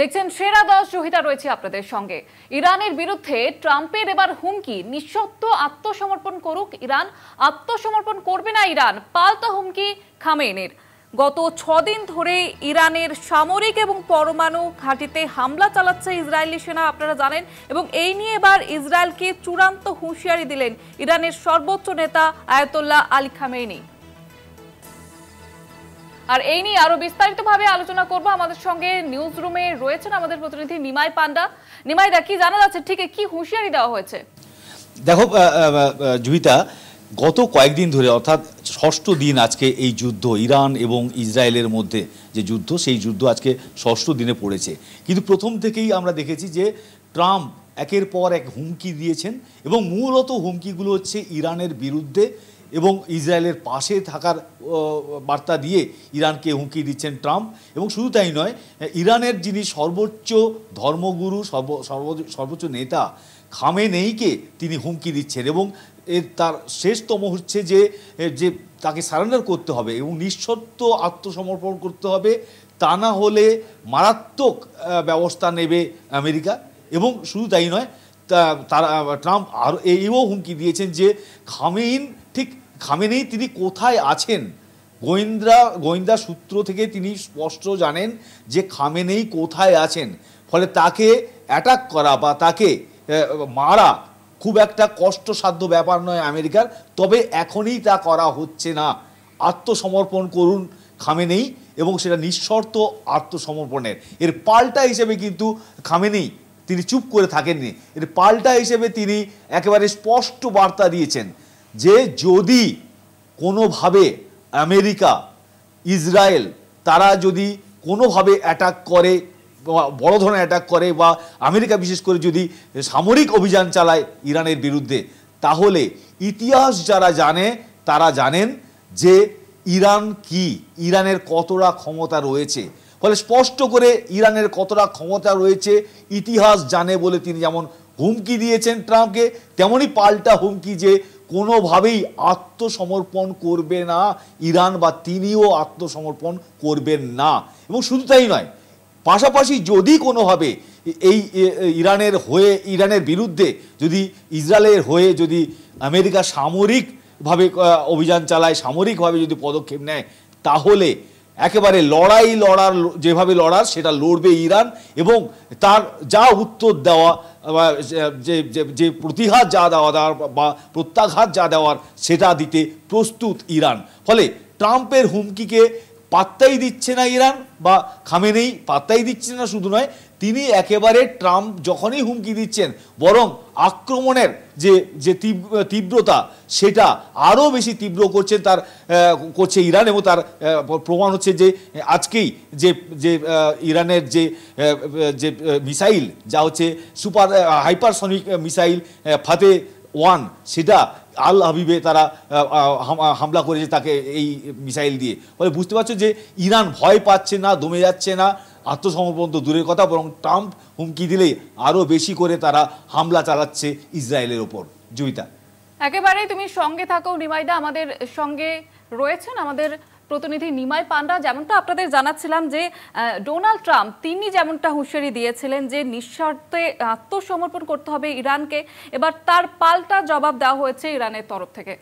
দেখছেন সেরা 10 জহিতা রয়েছে আপনাদের সঙ্গে। ইরানের বিরুদ্ধে ট্রাম্পের এবার হুমকি, নিঃশর্ত আত্মসমর্পণ করুক ইরান। আত্মসমর্পণ করবে না ইরান, পাল্টা হুমকি খামেনেইর। গত 6 দিন ধরে ইরানের সামরিক এবং পরমাণু ঘাঁটিতে হামলা চালাচ্ছে ইসরায়েলি সেনা, আপনারা জানেন। এবং এই নিয়ে এবার ইসরায়েলকে চূড়ান্ত হুঁশিয়ারি দিলেন ইরানের সর্বোচ্চ নেতা আয়াতুল্লাহ আলী খামেনি। আর এই নিয়ে আরো বিস্তারিতভাবে আলোচনা করব। আমাদের সঙ্গে নিউজ রুমে রয়েছেন আমাদের প্রতিনিধি নিমাই পান্ডা। নিমাই দা, কি জানা যাচ্ছে, ঠিক কি হুঁশিয়ারি দেওয়া হয়েছে? দেখো জুহিতা, গত কয়েকদিন ধরে অর্থাৎ 6ষ্ঠ দিন আজকে এই যুদ্ধ, ইরান এবং ইসরায়েলের মধ্যে যে যুদ্ধ, সেই যুদ্ধ আজকে 6ষ্ঠ দিনে পড়েছে। কিন্তু প্রথম থেকেই আমরা দেখেছি যে ট্রাম্প একের পর এক হুমকি দিয়েছেন এবং মূলত হুমকিগুলো হচ্ছে ইরানের বিরুদ্ধে এবং ইসরায়েলের পাশে থাকার বার্তা দিয়ে ইরানকে হুমকি দিচ্ছেন ট্রাম্প। এবং শুধু তাই নয়, ইরানের যিনি সর্বোচ্চ ধর্মগুরু, সর্বোচ্চ নেতা খামেনেইকে তিনি হুমকি দিচ্ছেন এবং তার শেষতম হচ্ছে যে তাকে সারেন্ডার করতে হবে এবং নিঃশর্ত আত্মসমর্পণ করতে হবে, তা না হলে মারাত্মক ব্যবস্থা নেবে আমেরিকা। এবং শুধু তাই নয়, তারা ট্রাম্প আরও এইও হুমকি দিয়েছেন যে খামেনেই তিনি কোথায় আছেন। গোয়েন্দা সূত্র থেকে তিনি স্পষ্ট জানেন যে খামেনেই কোথায় আছেন, ফলে তাকে অ্যাটাক করা বা তাকে মারা খুব একটা কষ্টসাধ্য ব্যাপার নয় আমেরিকার। তবে এখনই তা করা হচ্ছে না। আত্মসমর্পণ করুন খামেনেই, এবং সেটা নিঃশর্ত আত্মসমর্পণের। এর পাল্টা হিসেবে কিন্তু খামেনেই তিনি চুপ করে থাকেননি। এর পাল্টা হিসেবে তিনি একেবারে স্পষ্ট বার্তা দিয়েছেন যে যদি কোনোভাবে আমেরিকা, ইসরায়েল তারা যদি কোনোভাবে অ্যাটাক করে, বড় ধরনের অ্যাটাক করে, বা আমেরিকা বিশেষ করে যদি সামরিক অভিযান চালায় ইরানের বিরুদ্ধে, তাহলে ইতিহাস যারা জানে তারা জানেন যে ইরান কি, ইরানের কতটা ক্ষমতা রয়েছে। ফলে স্পষ্ট করে ইরানের কতটা ক্ষমতা রয়েছে ইতিহাস জানে বলে তিনি যেমন হুমকি দিয়েছেন ট্রাম্পকে, তেমনই পাল্টা হুমকি যে কোনোভাবেই আত্মসমর্পণ করবে না ইরান, বা তিনিও আত্মসমর্পণ করবেন না। এবং শুধু তাই নয়, পাশাপাশি যদি কোনোভাবে এই ইরানের বিরুদ্ধে যদি ইসরায়েলের হয়ে যদি আমেরিকা সামরিকভাবে অভিযান চালায়, সামরিকভাবে যদি পদক্ষেপ নেয়, তাহলে একেবারে যেভাবে লড়ার সেটা লড়বে ইরান। এবং তার যা উত্তর দেওয়া বা যে প্রতিঘাত যা দেওয়ার বা প্রত্যাঘাত যা দেওয়ার সেটা দিতে প্রস্তুত ইরান। ফলে ট্রাম্পের হুমকিকে পাত্তাই দিচ্ছে না ইরান, বা খামেনেই পাত্তাই দিচ্ছে না। শুধু নয়, তিনি একেবারে ট্রাম্প যখনই হুমকি দিচ্ছেন, বরং আক্রমণের যে তীব্রতা সেটা আরও বেশি তীব্র করছে ইরান। এবং তার প্রমাণ হচ্ছে যে আজকেই যে ইরানের যে মিসাইল, যা হচ্ছে সুপার হাইপারসনিক মিসাইল ফাতে 1, সেটা আল হাবিবে তারা হামলা করেছে তাকে এই মিসাইল দিয়ে। ফলে বুঝতে পারছো যে ইরান ভয় পাচ্ছে না, দমে যাচ্ছে না। আত্মসমর্পণ তো দূরের কথা, বরং ট্রাম্প হুমকি দিলেই আরও বেশি করে তারা হামলা চালাচ্ছে ইসরায়েলের ওপর। জুইতা, একেবারেই তুমি সঙ্গে থাকো নিমাইদা। আমাদের সঙ্গে রয়েছেন আমাদের প্রতিনিধি নিমাই পান্ডা। যেমনটা আপনাদের জানাচ্ছিলাম যে ডোনাল্ড ট্রাম্প তিনি যেমনটা হুঁশিয়ারি দিয়েছিলেন যে নিঃশর্তে আত্মসমর্পণ করতে হবে ইরানকে, এবার তার পাল্টা জবাব দেওয়া হয়েছে ইরানের তরফ থেকে।